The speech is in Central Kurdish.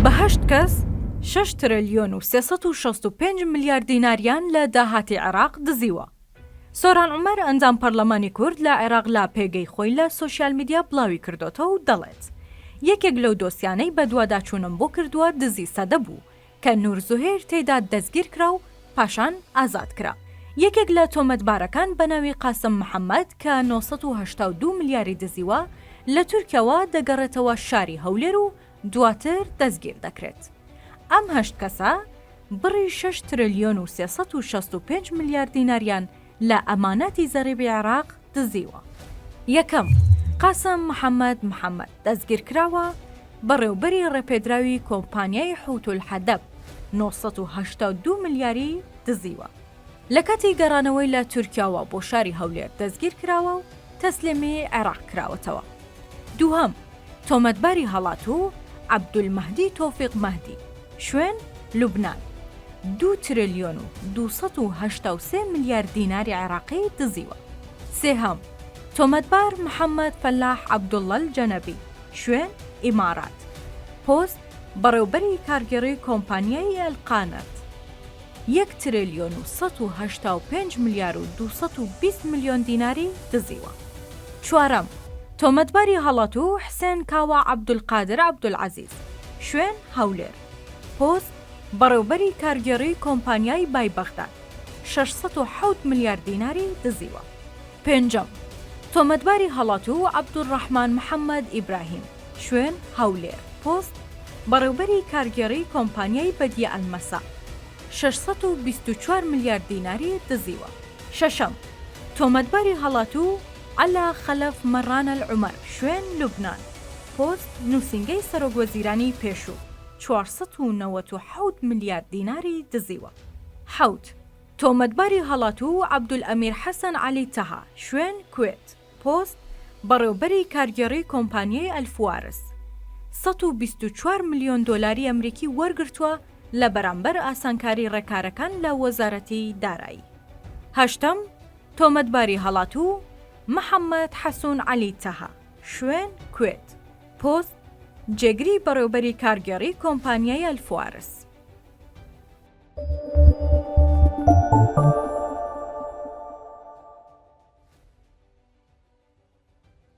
بە 8 کەس 6 تریلیۆن و 365 ملیار دیناریان لە داهاتی عێراق دزیوە. سۆران عومەر ئەنجام پەرلەمانی کورد لە عێراق لا پێگەی خۆی لە سۆشیال میدیا بڵاوی کردوتەوە و دەڵێت یەکێک لەو دۆسیانەی بە دوواداچوونم بۆ کردووە دزی سەدە بوو کە نور زوهێر تێدا دەستگیر کرا و پاشان ئازاد کرا. یەکێک لە تۆمەتبارەکان بە ناوی قاسم محەممەد کە 982 ملیاری دزیوە لە تورکیاوە دەگەڕێتەوە شاری هەولێر و دواتر دەستگیر دەکرێت. ئەم 8 کەسە بڕی 6 تریلیۆن و 365 ملیار دیناریان لە ئەمانەتی زەریبی عێراق دزیوە. یەکەم، قاسم محەممەد دەستگیر کراوە بەڕێوەبەری ڕێپێدراوی کۆمپانیای حوت الحەدەب 982 ملیاری دزیوە. لە کاتی گەڕانەوەی لە تورکیاوە بۆ شاری هەولێر دەستگیر کراوە و تەسلیمی عێراق کراوەتەوە. دووهەم، تۆمەتباری هەڵاتوو عەبدولمەهدی تۆفیق مەهدی، شوێن لوبنان، 2 تریلیۆن و 283 ملیار دیناری عێراقی دزیوە. سێهەم، تۆمەتبار محەممەد فەلاح عەبدوڵڵە الجەنەبی، شوێن ئیمارات، پۆست بەڕێوەبەری کارگێڕی کۆمپانیای ئەلقانەت، 1 تریلیۆن و 185 ملیار و 220 ملیۆن دیناری دزیوە. چوارەم، تۆمەتباری هەڵاتوو حسێن کاوە عەبدولقادر عەبدولعەزیز، شوێن هەولێر، پۆست بەڕێوەبەری کارگێڕی کۆمپانیای بایبەختان، 607 ملیار دیناری دزیوە. پێنجەم، تۆمەتباری هەڵاتوو عەبدوڕەحمان محەممەد ئیبراهیم، شوێن هەولێر، پۆست بەڕێوەبەری کارگێڕی کۆمپانیای بەدیە ئەلمەسا، 624 ملیار دیناری دزیوە. شەشەم، تۆمەتباری هەڵاتوو عەلا خەلەف مەڕانە العومەر، شوێن لوبنان، پۆست نووسینگەی سەرۆکوەزیرانی پێشوو، 497 ملیار دیناری دزیوە. حەوت، تۆمەتباری هەڵاتوو عەبدولئەمیر حەسەن عەلی تەها، شوێن کوێت، پۆست بەڕێوەبەری کارگێڕی کۆمپانیای ئەلفوارس، 124 ملیۆن دۆلاری ئەمریکی وەرگرتووە لە بەرامبەر ئاسانکاری ڕێکارەکان لە وەزارەتی دارایی. هەشتەم، تۆمەتباری هەڵاتوو محەممەد حەسوون عەلی تەها، شوێن کوێت، پۆست جێگری بەڕێوەبەری کارگێڕی کۆمپانیای ئەلفوارس.